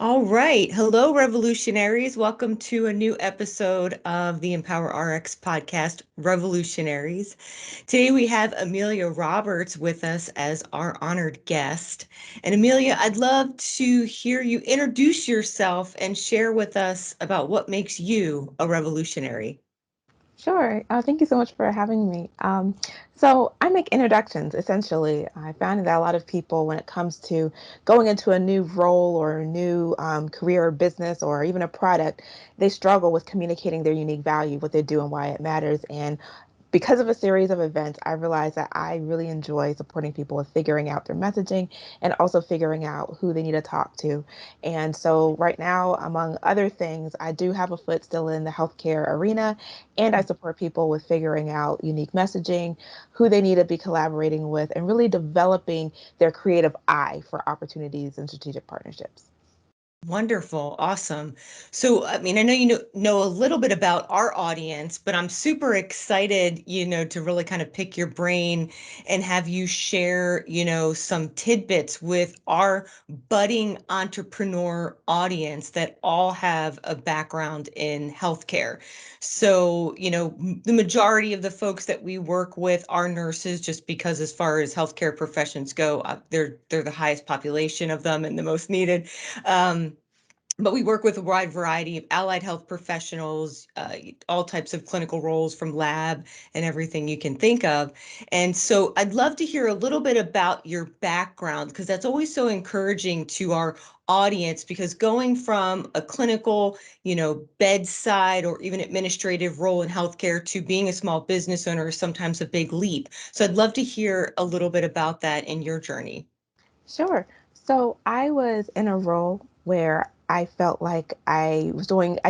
All right. Hello, Revolutionaries. Welcome to a new episode of the EmpoweRx podcast, Revolutionaries. Today we have Amelia Roberts with us as our honored guest. And Amelia, I'd love to hear you introduce yourself and share with us about what makes you a revolutionary. Sure. Thank you so much for having me. So I make introductions, essentially. I found that a lot of people, when it comes to going into a new role or a new career or business or even a product, they struggle with communicating their unique value, what they do and why it matters. And because of a series of events, I realized that I really enjoy supporting people with figuring out their messaging and also figuring out who they need to talk to. And so, right now, among other things, I do have a foot still in the healthcare arena, and I support people with figuring out unique messaging, who they need to be collaborating with, and really developing their creative eye for opportunities and strategic partnerships. Wonderful. Awesome. So, I mean, I know you know a little bit about our audience, but I'm super excited, to really kind of pick your brain and have you share, some tidbits with our budding entrepreneur audience that all have a background in healthcare. So, the majority of the folks that we work with are nurses, just because as far as healthcare professions go, they're the highest population of them and the most needed. Um, but we work with a wide variety of allied health professionals, all types of clinical roles from lab and everything you can think of. And so I'd love to hear a little bit about your background, because that's always so encouraging to our audience, because going from a clinical, bedside or even administrative role in healthcare to being a small business owner is sometimes a big leap. So I'd love to hear a little bit about that in your journey. Sure. So I was in a role where I felt like I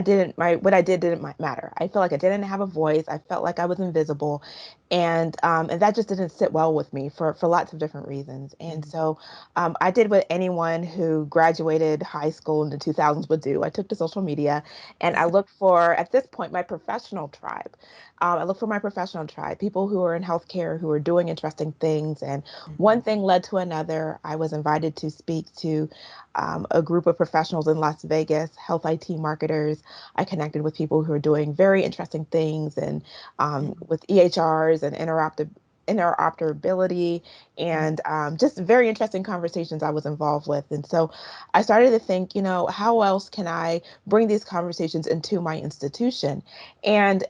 didn't, what I didn't matter. I felt like I didn't have a voice. I felt like I was invisible. And that just didn't sit well with me for lots of different reasons. And so I did what anyone who graduated high school in the 2000s would do. I took to social media and I looked for, at this point, my professional tribe. I looked for my professional tribe, people who are in healthcare, who are doing interesting things. And one thing led to another. I was invited to speak to a group of professionals in Las Vegas, health IT marketers. I connected with people who are doing very interesting things and with EHRs and interoperability and just very interesting conversations I was involved with. And so I started to think, how else can I bring these conversations into my institution? And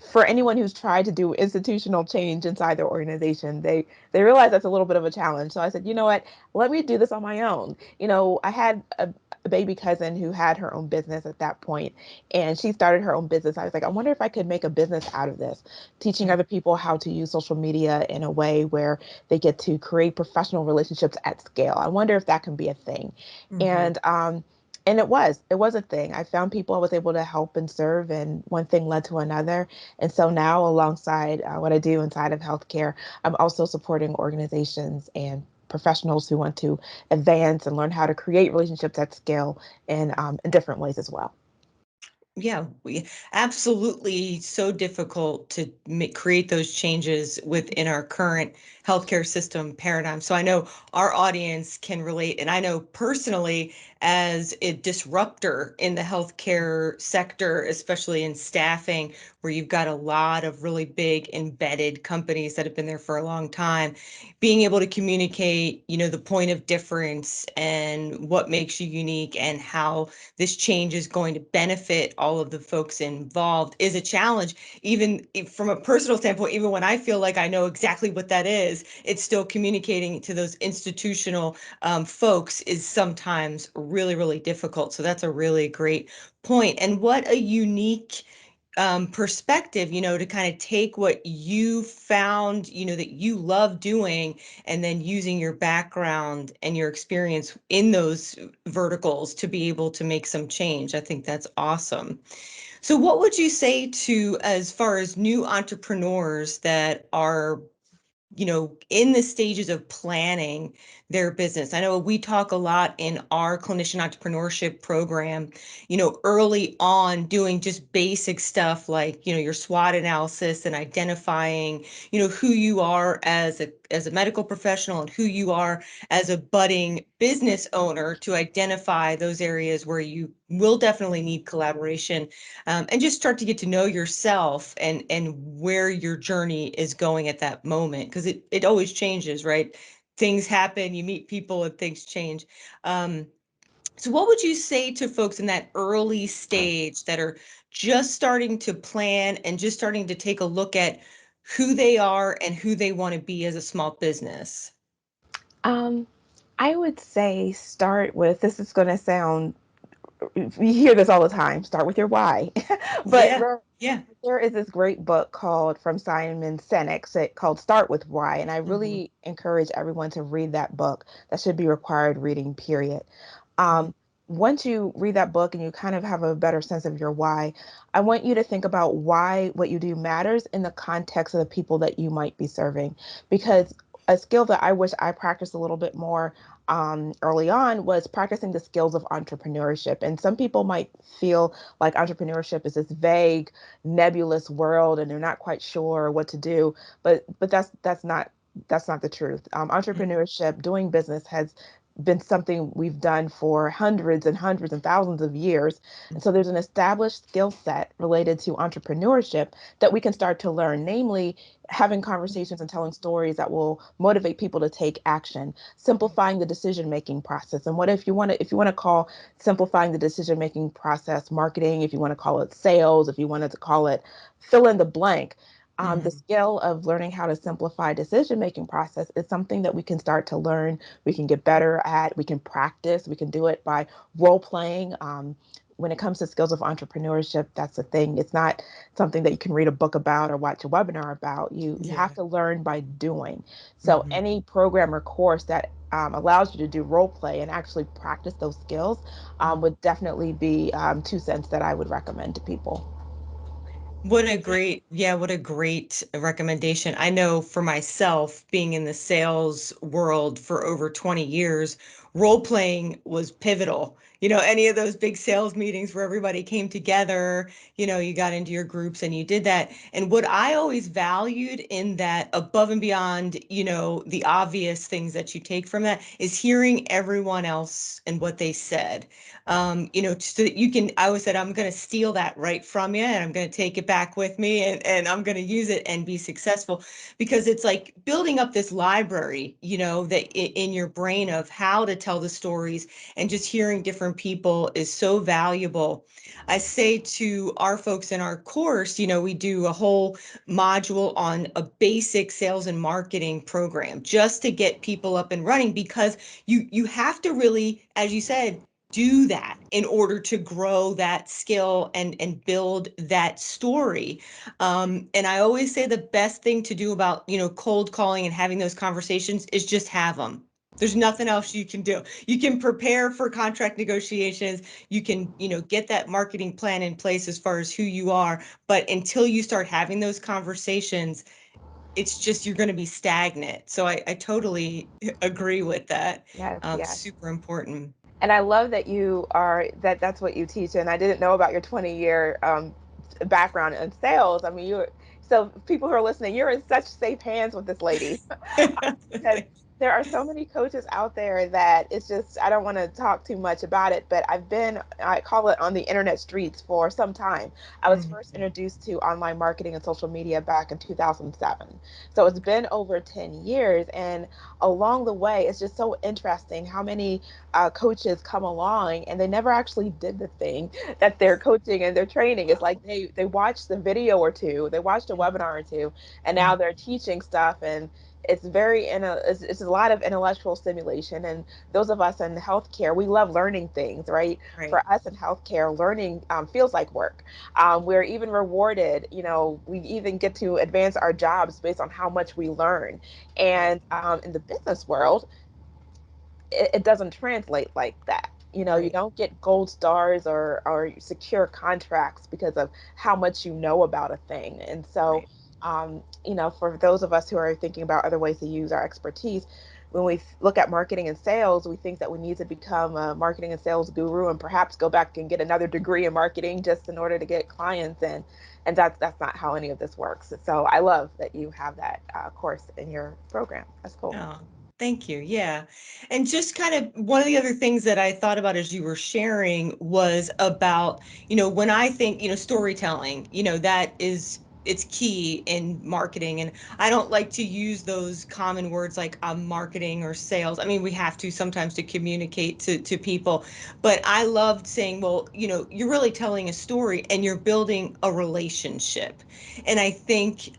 for anyone who's tried to do institutional change inside their organization, they realize that's a little bit of a challenge. So I said, you know what, let me do this on my own. I had a baby cousin who had her own business at that point, and she started her own business. I was like, I wonder if I could make a business out of this, teaching other people how to use social media in a way where they get to create professional relationships at scale. I wonder if that can be a thing. Mhm. And it was a thing. I found people I was able to help and serve, and one thing led to another. And so now, alongside what I do inside of healthcare, I'm also supporting organizations and professionals who want to advance and learn how to create relationships at scale in different ways as well. Yeah, we absolutely so difficult to create those changes within our current healthcare system paradigm. So I know our audience can relate, and I know personally as a disruptor in the healthcare sector, especially in staffing, where you've got a lot of really big embedded companies that have been there for a long time, being able to communicate, the point of difference and what makes you unique and how this change is going to benefit all of the folks involved is a challenge. Even from a personal standpoint, even when I feel like I know exactly what that is, it's still communicating to those institutional folks is sometimes really, really difficult. So that's a really great point. And what a unique perspective, to kind of take what you found, that you love doing, and then using your background and your experience in those verticals to be able to make some change. I think that's awesome. So, what would you say to as far as new entrepreneurs that are in the stages of planning their business. I know we talk a lot in our clinician entrepreneurship program, early on doing just basic stuff like, your SWOT analysis and identifying, who you are as a medical professional and who you are as a budding business owner to identify those areas where you will definitely need collaboration, and just start to get to know yourself and where your journey is going at that moment, because it always changes, right? Things happen, you meet people, and things change. Um, so what would you say to folks in that early stage that are just starting to plan and just starting to take a look at who they are and who they want to be as a small business? Um, I would say start with, this is going to sound, we hear this all the time, start with your why. but Yeah, yeah. there is this great book called from Simon Sinek called Start with Why, and I Hmm. really encourage everyone to read that book. That should be required reading, period. Um, Once you read that book and you kind of have a better sense of your why, I want you to think about why what you do matters in the context of the people that you might be serving. Because a skill that I wish I practiced a little bit more early on was practicing the skills of entrepreneurship. And some people might feel like entrepreneurship is this vague, nebulous world, and they're not quite sure what to do. But that's not the truth. Entrepreneurship, doing business, has been something we've done for hundreds and hundreds and thousands of years. And so there's an established skill set related to entrepreneurship that we can start to learn, namely having conversations and telling stories that will motivate people to take action, simplifying the decision making process. And what if you want to call simplifying the decision making process marketing, if you want to call it sales, if you wanted to call it fill in the blank, the Hmm. skill of learning how to simplify decision making process is something that we can start to learn, we can get better at, we can practice, we can do it by role playing. When it comes to skills of entrepreneurship, that's the thing. It's not something that you can read a book about or watch a webinar about. You have Yeah. to learn by doing. So Hmm. any program or course that allows you to do role play and actually practice those skills would definitely be 2 cents that I would recommend to people. What a great recommendation. I know for myself, being in the sales world for over 20 years, role playing was pivotal. Any of those big sales meetings where everybody came together, you got into your groups and you did that. And what I always valued in that, above and beyond, the obvious things that you take from that, is hearing everyone else and what they said. So that I always said, I'm going to steal that right from you and I'm going to take it back with me, and I'm going to use it and be successful, because it's like building up this library, that in your brain of how to tell the stories, and just hearing different people is so valuable. I say to our folks in our course, we do a whole module on a basic sales and marketing program just to get people up and running, because you have to really, as you said, do that in order to grow that skill and build that story. And I always say the best thing to do about, cold calling and having those conversations is just have them. There's nothing else you can do. You can prepare for contract negotiations. You can, get that marketing plan in place as far as who you are. But until you start having those conversations, it's just you're going to be stagnant. So I totally agree with that. Yes, yes. Super important. And I love that that's what you teach. And I didn't know about your 20-year background in sales. I mean, so people who are listening, you're in such safe hands with this lady. Because there are so many coaches out there that it's just, I don't want to talk too much about it, but I call it on the internet streets for some time. I was first Mhm. introduced to online marketing and social media back in 2007. So it's been over 10 years. And along the way, it's just so interesting how many coaches come along and they never actually did the thing that they're coaching and they're training. It's like they watched the video or two, they watched a webinar or two, and now they're teaching stuff. And it's a lot of intellectual stimulation. And those of us in healthcare, we love learning things, right? For Right, us in healthcare, learning feels like work. We're even rewarded, we even get to advance our jobs based on how much we learn. right, And in the business world, it doesn't translate like that. You right, don't get gold stars or secure contracts because of how much you know about a thing. And so, right. for those of us who are thinking about other ways to use our expertise, when we look at marketing and sales, we think that we need to become a marketing and sales guru and perhaps go back and get another degree in marketing just in order to get clients in. And that's not how any of this works. So I love that you have that course in your program. That's cool. Oh, thank you. Yeah. And just kind of one of the other things that I thought about as you were sharing was about, when I think, storytelling, that is it's key in marketing. And I don't like to use those common words like marketing or sales. I mean, we have to sometimes to communicate to people, but I loved saying, well, you're really telling a story and you're building a relationship. And I think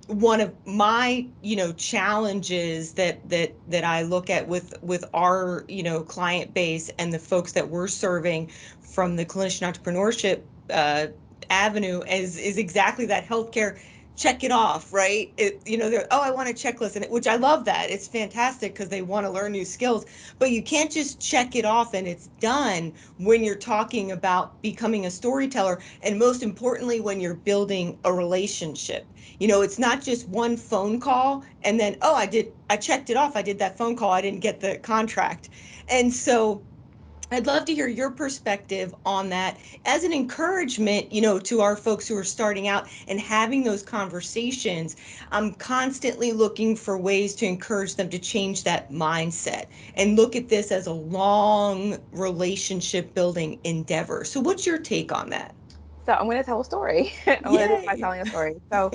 one of my challenges that I look at with our client base and the folks that we're serving from the clinician entrepreneurship avenue is exactly that healthcare check it off, right? They're, oh, I want a checklist, and which I love that. It's fantastic because they want to learn new skills, but you can't just check it off and it's done when you're talking about becoming a storyteller, and most importantly, when you're building a relationship. It's not just one phone call and then, oh, I checked it off. I did that phone call. I didn't get the contract. And so I'd love to hear your perspective on that as an encouragement, to our folks who are starting out and having those conversations. I'm constantly looking for ways to encourage them to change that mindset and look at this as a long relationship building endeavor. So what's your take on that? So I'm going to tell a story. I'm going to do it by Yay. telling a story. So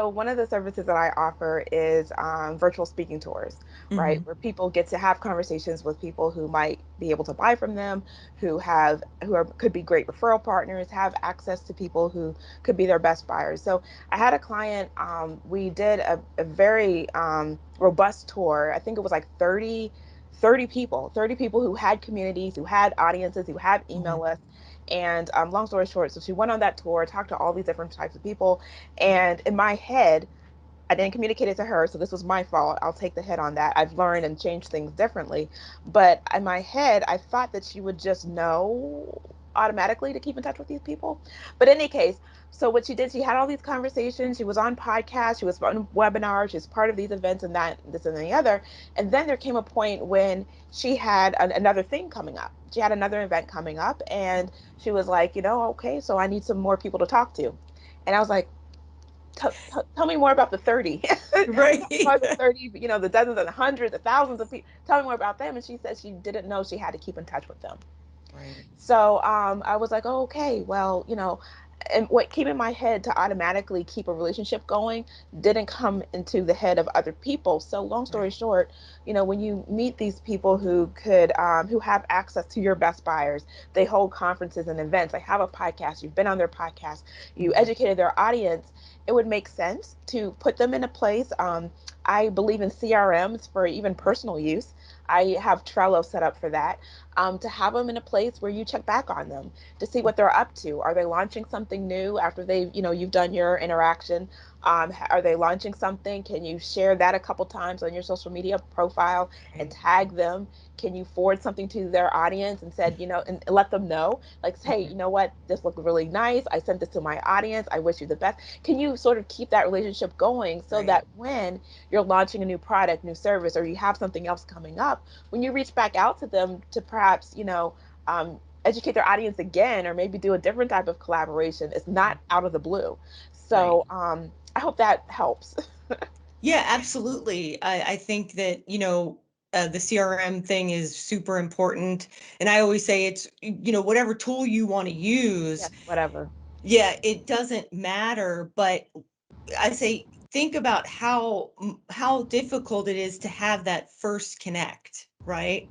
one of the services that I offer is virtual speaking tours, right? Hmm. Where people get to have conversations with people who might be able to buy from them, who are could be great referral partners, have access to people who could be their best buyers. So I had a client. We did a very robust tour. I think it was like 30 people who had communities, who had audiences, who had email Hmm. lists. And long story short, so she went on that tour, talked to all these different types of people. And in my head, I didn't communicate it to her, so this was my fault. I'll take the hit on that. I've learned and changed things differently. But in my head, I thought that she would just know automatically to keep in touch with these people. But in any case, so what she did, she had all these conversations. She was on podcasts, she was on webinars, she was part of these events and that, this and the other. And then there came a point when she had another thing coming up. She had another event coming up, and she was like, okay, so I need some more people to talk to. And I was like, tell me more about the 30. Tell Right. me more the 30, the dozens and the hundreds, the thousands of people. Tell me more about them. And she said she didn't know she had to keep in touch with them. Right. So I was like, oh, okay, well, and what came in my head to automatically keep a relationship going didn't come into the head of other people. So long story Right. short, when you meet these people who have access to your best buyers, they hold conferences and events. They have a podcast. You've been on their podcast. You Mhm. educated their audience. It would make sense to put them in a place. I believe in CRMs for even personal use. I have Trello set up for that, to have them in a place where you check back on them to see what they're up to. Are they launching something new after you've done your interaction? Are they launching something? Can you share that a couple times on your social media profile and Right. tag them? Can you forward something to their audience and said, and let them know, like, hey, Mhm. you know what? This looked really nice. I sent this to my audience. I wish you the best. Can you sort of keep that relationship going so Right. that when you're launching a new product, new service, or you have something else coming up, when you reach back out to them to perhaps, educate their audience again, or maybe do a different type of collaboration, it's not out of the blue. Right. So I hope that helps. Yeah, absolutely. I think that, the CRM thing is super important. And I always say it's, whatever tool you want to use, Yes, whatever. yeah, it doesn't matter. But I say, think about how difficult it is to have that first connect, right?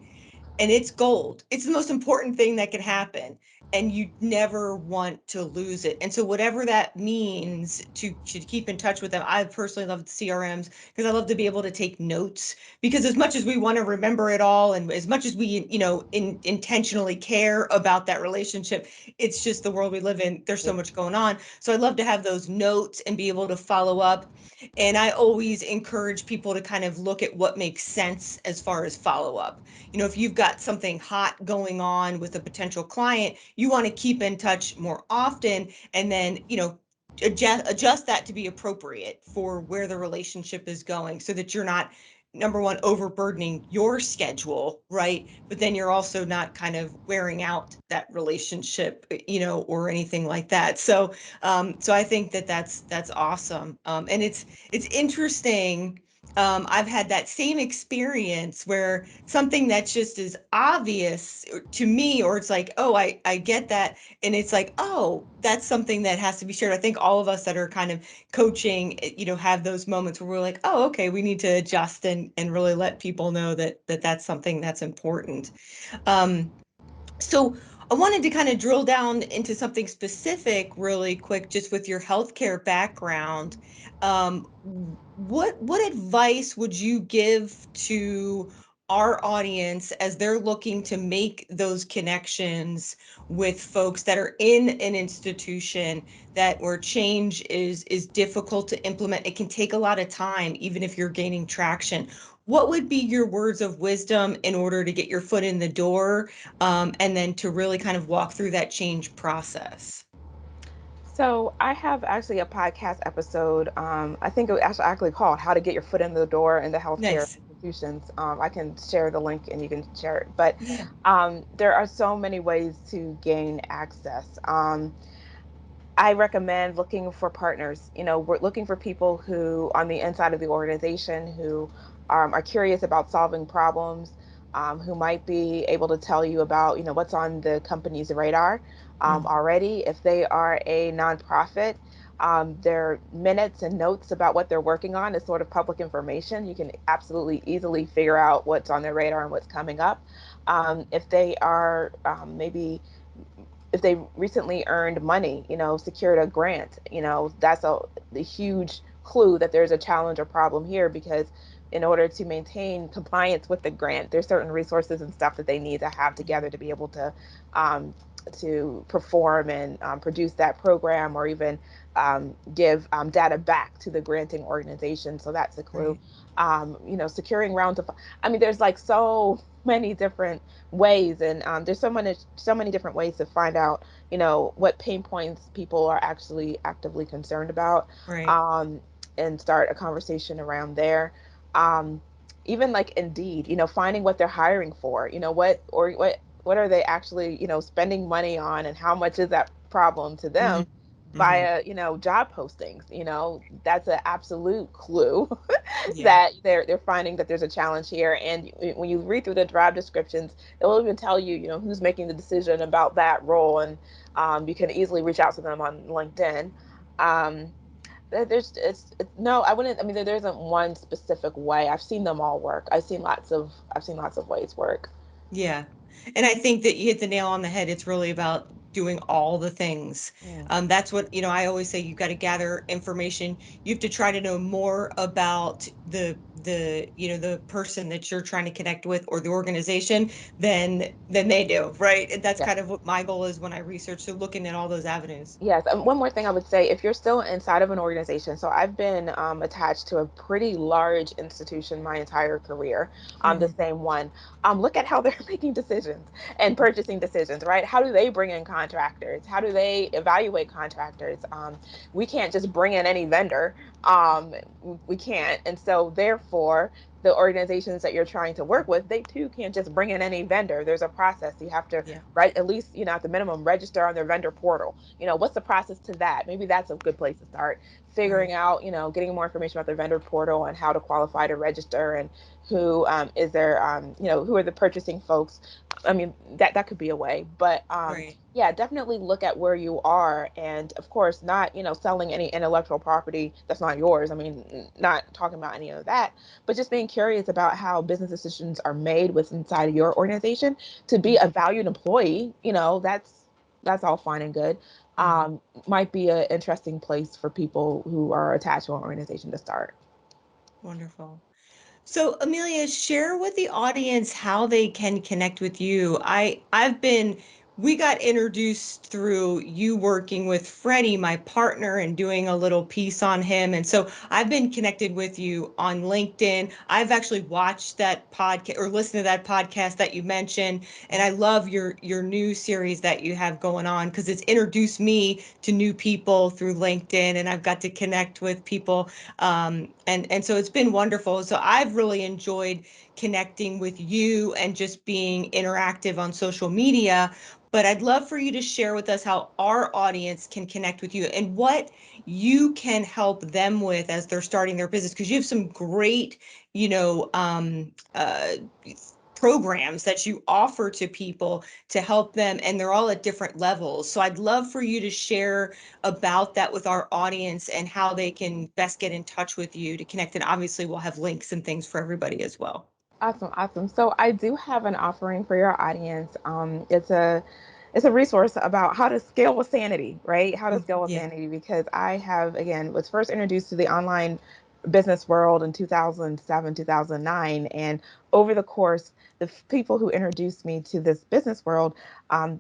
And it's gold. It's the most important thing that could happen. And you never want to lose it. And so whatever that means to keep in touch with them, I personally love CRMs because I love to be able to take notes. Because as much as we want to remember it all, and as much as we, intentionally care about that relationship, it's just the world we live in. There's so Yeah. much going on. So I love to have those notes and be able to follow up. And I always encourage people to kind of look at what makes sense as far as follow up. If you've got something hot going on with a potential client, you want to keep in touch more often, and then, adjust that to be appropriate for where the relationship is going, so that you're not number one, overburdening your schedule, right? But then you're also not kind of wearing out that relationship, or anything like that. So I think that that's awesome. And it's interesting. I've had that same experience where something that's just as obvious to me, or it's like, oh, I get that. And it's like, oh, that's something that has to be shared. I think all of us that are kind of coaching, have those moments where we're like, oh, okay, we need to adjust and really let people know that that's something that's important. Um, so I wanted to kind of drill down into something specific really quick, just with your healthcare background. What advice would you give to our audience as they're looking to make those connections with folks that are in an institution that where change is difficult to implement? It can take a lot of time, even if you're gaining traction. What would be your words of wisdom in order to get your foot in the door, and then to really kind of walk through that change process? So I have actually a podcast episode. I think it was actually called "How to Get Your Foot in the Door in the Healthcare Nice. Institutions." I can share the link and you can share it. But Yeah. there are so many ways to gain access. I recommend looking for partners. We're looking for people who, on the inside of the organization, who are curious about solving problems, who might be able to tell you about, what's on the company's radar Mhm. already. If they are a nonprofit, their minutes and notes about what they're working on is sort of public information. You can absolutely easily figure out what's on their radar and what's coming up. If they are maybe if they recently earned money, secured a grant, that's a huge clue that there's a challenge or problem here, because in order to maintain compliance with the grant, there's certain resources and stuff that they need to have together to be able um, to perform and produce that program, or even give data back to the granting organization. So that's a clue. Right. Securing rounds of, I mean, there's like so many different ways, and there's so many different ways to find out what pain points people are actually actively concerned about, Right. um, and start a conversation around there. um, Even like Indeed, finding what they're hiring for, what are they actually spending money on, and how much is that problem to Hmm. them Hmm. via job postings. That's an absolute clue Yeah. that they're finding that there's a challenge here. And when you read through the job descriptions, it will even tell you, who's making the decision about that role, and you can easily reach out to them on LinkedIn. Um, there's no, I wouldn't. I mean, there isn't one specific way. I've seen them all work. I've seen lots of ways work. Yeah. And I think that you hit the nail on the head. It's really about doing all the things. Mm. That's what, I always say, you've got to gather information. You have to try to know more about the person that you're trying to connect with, or the organization, than they do, right? And that's Yeah. kind of what my goal is when I research. So looking at all those avenues. Yes, and one more thing I would say, if you're still inside of an organization, so I've been attached to a pretty large institution my entire career, the Hmm. same one. Look at how they're making decisions and purchasing decisions, right? How do they bring in contractors? How do they evaluate contractors? We can't just bring in any vendor. We can't, and so therefore, the organizations that you're trying to work with, they too can't just bring in any vendor. There's a process. You have to, Yeah. right, at least, at the minimum, register on their vendor portal. What's the process to that? Maybe that's a good place to start. Right. Figuring out, getting more information about their vendor portal and how to qualify to register, and who is there, who are the purchasing folks. I mean, that could be a way. But Right. yeah, definitely look at where you are, and of course, not selling any intellectual property that's not yours. I mean, not talking about any of that, but just being curious about how business decisions are made with inside of your organization to be a valued employee. That's all fine and good. Mm-hmm. Might be an interesting place for people who are attached to an organization to start. Wonderful. So, Amelia, share with the audience how they can connect with you. I've been we got introduced through you working with Freddie, my partner, and doing a little piece on him. And so I've been connected with you on LinkedIn. I've actually watched that podcast or listened to that podcast that you mentioned. And I love your new series that you have going on because it's introduced me to new people through LinkedIn and I've got to connect with people. And so it's been wonderful. So I've really enjoyed connecting with you and just being interactive on social media, but I'd love for you to share with us how our audience can connect with you and what you can help them with as they're starting their business. Because you have some great, you know, programs that you offer to people to help them, and they're all at different levels. So I'd love for you to share about that with our audience and how they can best get in touch with you to connect. And obviously, we'll have links and things for everybody as well. Awesome, awesome. So I do have an offering for your audience. It's a resource about how to scale with sanity, right? How to scale with Yeah. sanity because I have again was first introduced to the online business world in 2007, 2009, and over the course, people who introduced me to this business world,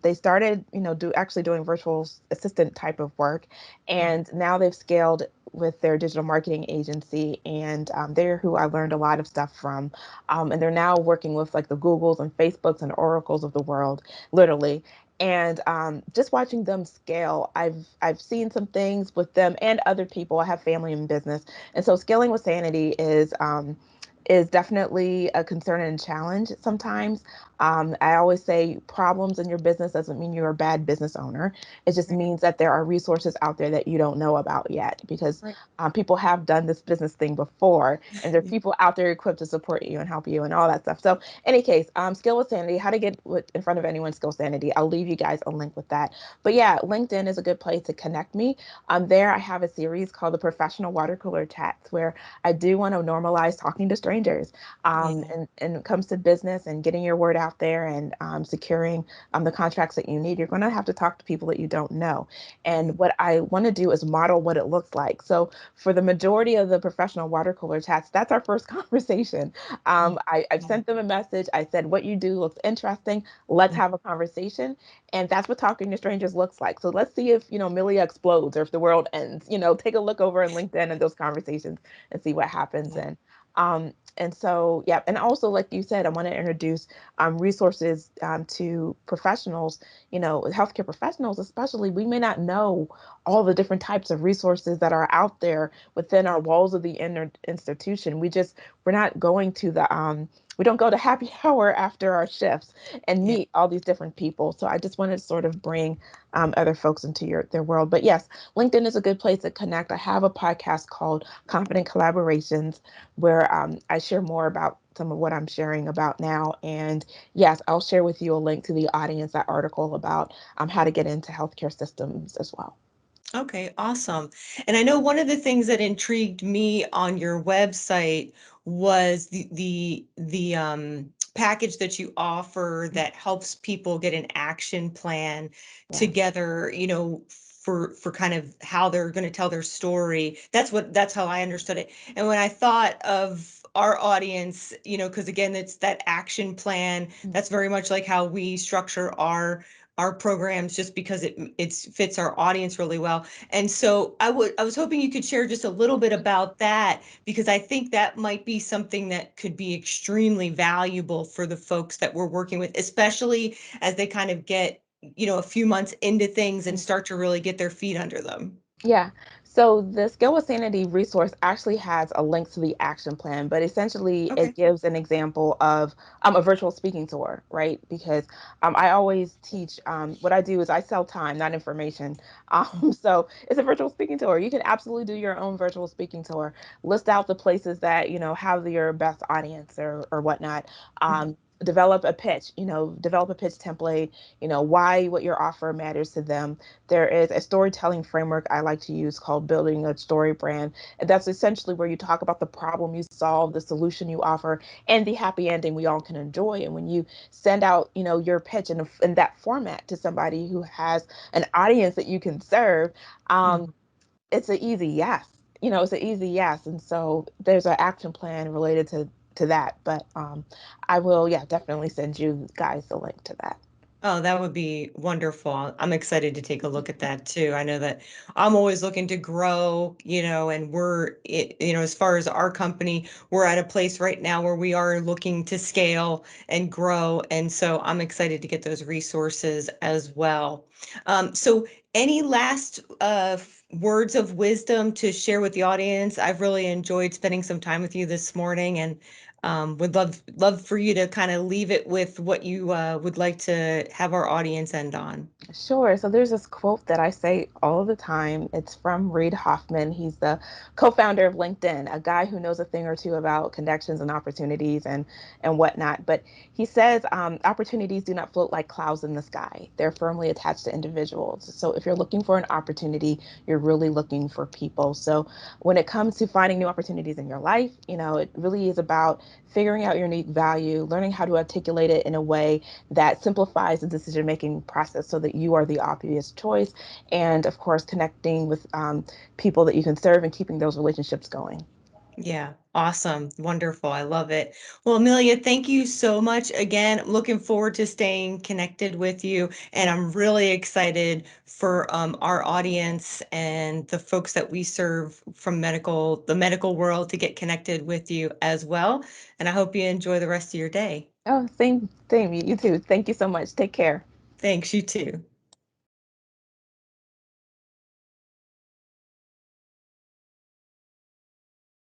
they started, doing virtual assistant type of work, and now they've scaled with their digital marketing agency, and they're who I learned a lot of stuff from, and they're now working with like the Googles and Facebooks and Oracles of the world, literally. And just watching them scale, I've seen some things with them and other people. I have family in business, and so scaling with sanity is definitely a concern and challenge sometimes. I always say problems in your business doesn't mean you're a bad business owner. It just Right. means that there are resources out there that you don't know about yet because Right. people have done this business thing before, and there are Yeah. people out there equipped to support you and help you and all that stuff. So, any case, skill with sanity, how to get in front of anyone's skill sanity. I'll leave you guys a link with that. But yeah, LinkedIn is a good place to connect me. There I have a series called the Professional Water Cooler Chats where I do want to normalize talking to strangers. Yeah. And it comes to business and getting your word out there and securing the contracts that you need, you're going to have to talk to people that you don't know. Right. And what I want to do is model what it looks like. So for the majority of the professional water cooler chats, that's our first conversation. I've Yeah. sent them a message. I said, what you do looks interesting. Let's Yeah. have a conversation. And that's what talking to strangers looks like. So let's see if, Amelia explodes or if the world ends. Take a look over in LinkedIn and those conversations and see what happens. Yeah. And so, yeah. And also, like you said, I want to introduce resources to professionals, healthcare professionals, especially. We may not know all the different types of resources that are out there within our walls of the institution. We're not going to we don't go to happy hour after our shifts and Yeah. meet all these different people. So I just wanted to sort of bring other folks into their world. But yes, LinkedIn is a good place to connect. I have a podcast called Confident Collaborations where I share more about some of what I'm sharing about now. And yes, I'll share with you a link to the audience, that article about how to get into healthcare systems as well. Okay, awesome. And I know one of the things that intrigued me on your website was the package that you offer that helps people get an action plan Yes. together, for kind of how they're going to tell their story. That's how I understood it. And when I thought of our audience, because again, it's that action plan, that's very much like how we structure our programs just because it fits our audience really well. And so I was hoping you could share just a little bit about that because I think that might be something that could be extremely valuable for the folks that we're working with, especially as they kind of get, a few months into things and start to really get their feet under them. Yeah. So the Skill with Sanity resource actually has a link to the action plan, but essentially it Okay. gives an example of a virtual speaking tour, right? Because I always teach, what I do is I sell time, not information. So it's a virtual speaking tour. You can absolutely do your own virtual speaking tour. List out the places that, have your best audience or whatnot. Develop a pitch, develop a pitch template, why what your offer matters to them. There is a storytelling framework I like to use called building a story brand. And that's essentially where you talk about the problem you solve, the solution you offer, and the happy ending we all can enjoy. And when you send out, your pitch in that format to somebody who has an audience that you can serve, um, Mhm. it's an easy yes. It's an easy yes. And so there's an action plan related to that. But I will, yeah, definitely send you guys the link to that. Oh, that would be wonderful. I'm excited to take a look at that too. I know that I'm always looking to grow, and as far as our company, we're at a place right now where we are looking to scale and grow. And so I'm excited to get those resources as well. So any last words of wisdom to share with the audience? I've really enjoyed spending some time with you this morning, and would love for you to kind of leave it with what you would like to have our audience end on. Sure. So there's this quote that I say all the time. It's from Reid Hoffman. He's the co-founder of LinkedIn, a guy who knows a thing or two about connections and opportunities and whatnot. But he says opportunities do not float like clouds in the sky. They're firmly attached to individuals. So if you're looking for an opportunity, you're really looking for people. So when it comes to finding new opportunities in your life, it really is about figuring out your unique value, learning how to articulate it in a way that simplifies the decision making process so that you are the obvious choice. And of course, connecting with people that you can serve and keeping those relationships going. Yeah, awesome. Wonderful. I love it. Well, Amelia, thank you so much again. Looking forward to staying connected with you. And I'm really excited for our audience and the folks that we serve from the medical world to get connected with you as well. And I hope you enjoy the rest of your day. Oh, same. You too. Thank you so much. Take care. Thanks, you too.